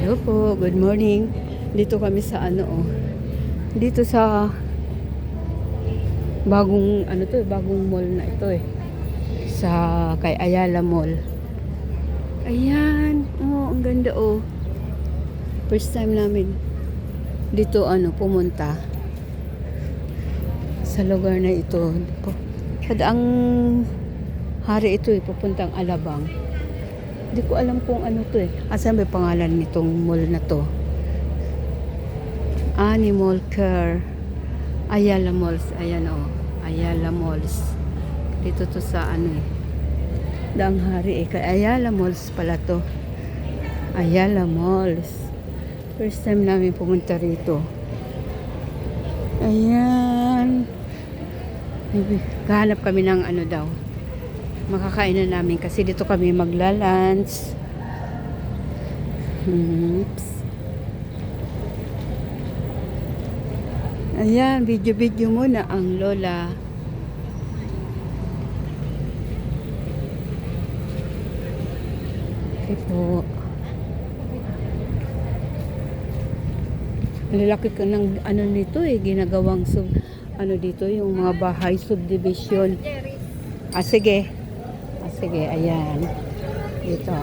Hello po, good morning. Dito kami sa dito sa bagong mall na ito sa kay Ayala Mall. Ayan, ang ganda First time namin dito pumunta sa lugar na ito. Kadaang hari ito pupuntang Alabang. Hindi ko alam kung ano to Asan may pangalan nitong mall na to? Animal Care Ayala Malls. Ayan Ayala Malls. Dito to sa Daang hari kay Ayala Malls pala to. Ayala Malls. First time namin pumunta rito. Ayan. Kahanap kami ng daw. Makakain na namin kasi dito kami magla-lunch. Ayan, video muna ang lola. Okay po. Lalaki ka ng nito ginagawang dito yung mga bahay subdivision. Sige. Sige, ayan. Dito.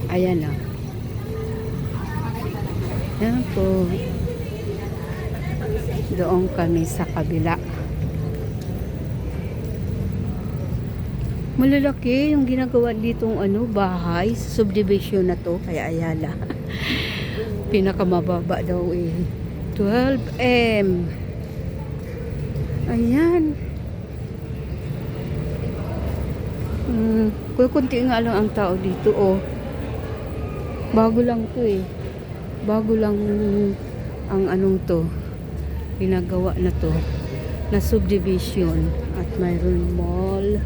Ayan Ayan po. Doon kami sa kabila. Malalaki yung ginagawa ditong bahay, subdivision na to, kaya Ayala. Pinakamababa daw 12M. Ayan. Kunti nga lang ang tao dito Bago lang to Bago lang ang to. Ginagawa na to na subdivision at mayroon mall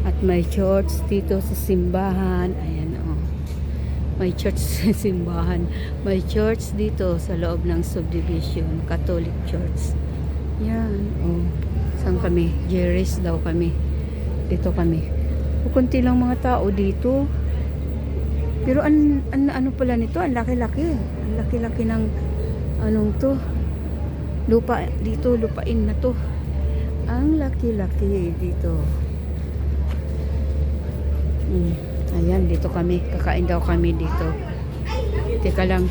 at may church dito sa simbahan. Ayan may church sa simbahan, may church dito sa loob ng subdivision, Catholic Church. Yan saan kami? Jerry's daw kami. Dito kami. Kunti lang mga tao dito. Pero ano pala nito? Ang laki-laki. Ang laki-laki ng to. Lupa dito, lupain na to. Ang laki-laki dito. Ayan, dito kami. Kakain daw kami dito. Teka lang.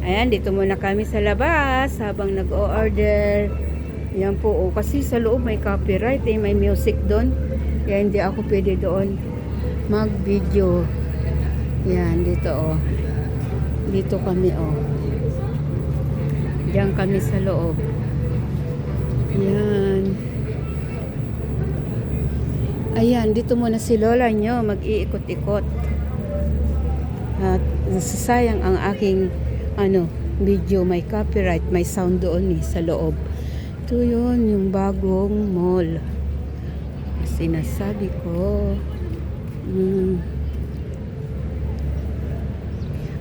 Ayan, dito muna kami sa labas habang nag-o-order. Yan po kasi sa loob may copyright may music doon. Kaya hindi ako pwede doon mag-video. Yan, dito Dito kami Diyan kami sa loob. Yan. Ayan, dito muna si lola nyo mag-iikot-ikot. At nasasayang ang aking video, may copyright, may sound doon sa loob. Ito yun, yung bagong mall. Sinasabi ko.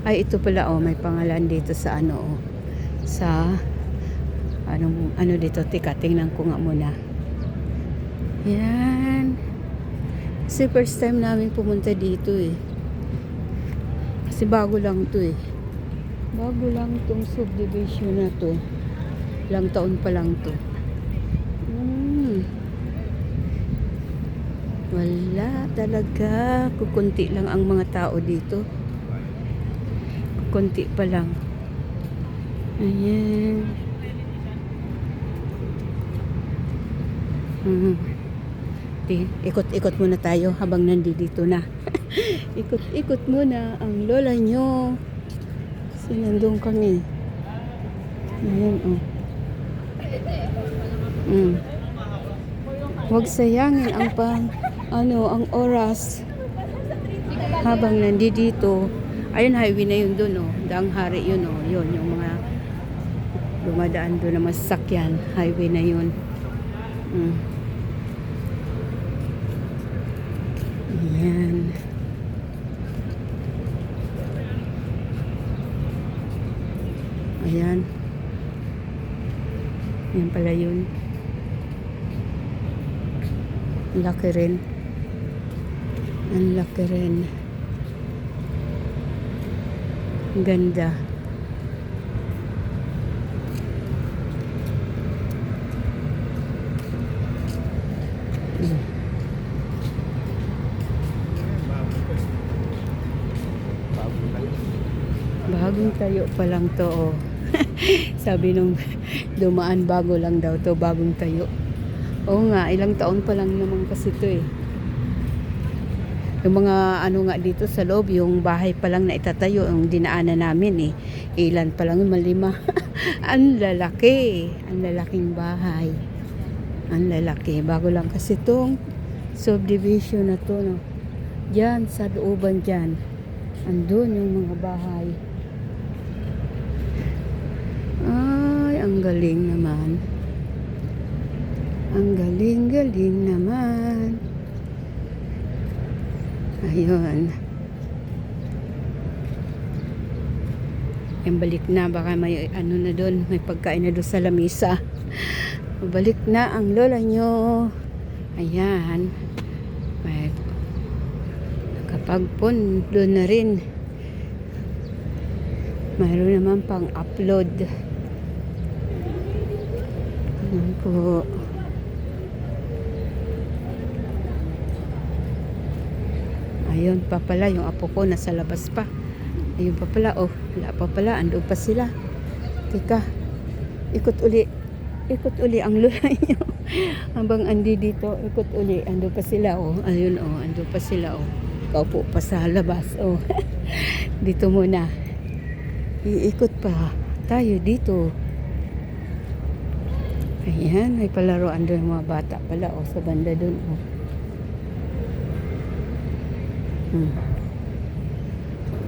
Ay, ito pala may pangalan dito sa sa dito. Tika, tingnan ko nga muna. Yan. Kasi first time namin pumunta dito Kasi bago lang to Bago lang tong subdivision na to Ilang taon pa lang to. Wala talaga. Kukunti lang ang mga tao dito. Kukunti pa lang. Ayan. Ikot-ikot muna tayo habang nandito na. Ikot-ikot muna ang lola nyo. Kasi nandun kami. Ayan Huwag sayangin ang oras habang nandito. Ayun, highway na yun doon Daang hari yun yun yung mga dumadaan doon na masakyan. Highway na yun. Ayan. Ayan. Yan pala yun. Laki rin. Ang laki rin. Ang ganda. Mm. Bagong tayo pa lang to, oh. Sabi nung dumaan, bago lang daw to, bagong tayo. Oo nga, ilang taon pa lang naman kasi to eh. Yung mga ano nga dito sa loob, yung bahay pa lang na itatayo, yung dinaanan namin eh. Ilan pa lang, 5. Ang lalaki. Ang lalaking bahay. Ang lalaki. Bago lang kasi tong subdivision na to, no. Diyan, sa looban dyan. Andun yung mga bahay. Ay, ang galing naman. Ang galing-galing naman. Ayun. Yung balik na, baka may ano na doon, may pagkain na doon sa lamisa. Balik na ang lola nyo. Ayan. May nakapagpon doon na rin. Mayroon naman pang upload. Ayan po. Ayun pa pala, yung apo ko nasa labas pa. Ayun pa pala, oh. Wala pa pala, andun pa sila. Teka, ikot uli. Ikot uli ang lola nyo. Habang andi dito, ikot uli. Andun pa sila, oh. Ayun, oh. Andun pa sila, oh. Kaupo pa sa labas, oh. Dito muna. Iikot pa tayo dito. Ayan, may palaroan doon mga bata pala, oh. Sa banda doon, oh.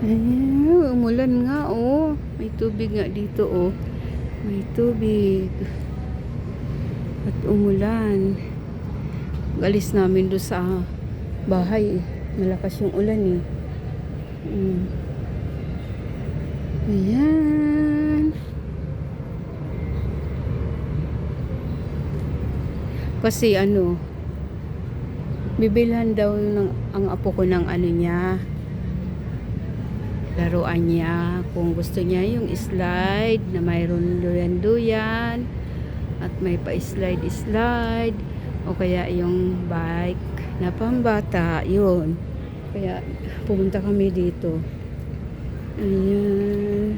Ayan, umulan nga, oh. May tubig nga dito, oh. May tubig. At umulan. Galis namin doon sa bahay. Malakas yung ulan, eh. Ayan. Kasi ano, bibilhan daw ang apo ko ng ano niya, laruan niya. Kung gusto niya yung slide na mayroon duyan-duyan at may pa-slide-slide, o kaya yung bike na pambata, yun. Kaya pumunta kami dito. Ayan.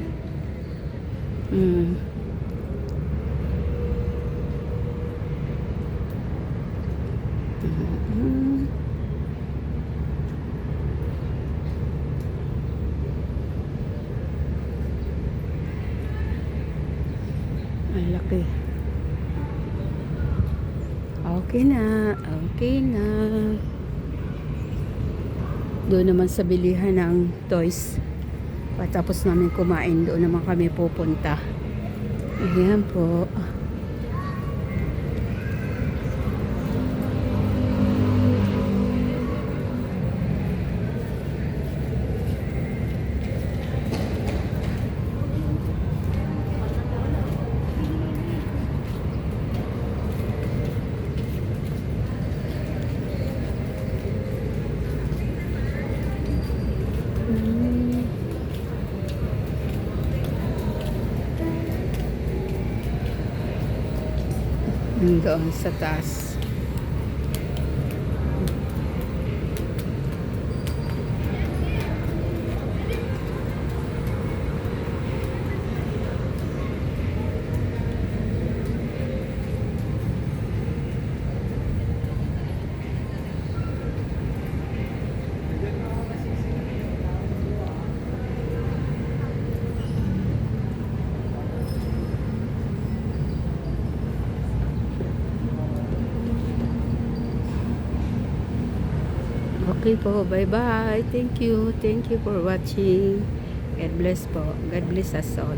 Ang laki. Okay na. Okay na. Doon naman sa bilihan ng toys. Patapos namin kumain, doon naman kami pupunta. Ayan po. Doon sa taas. Okay po, bye-bye. Thank you. Thank you for watching. God bless po. God bless us all.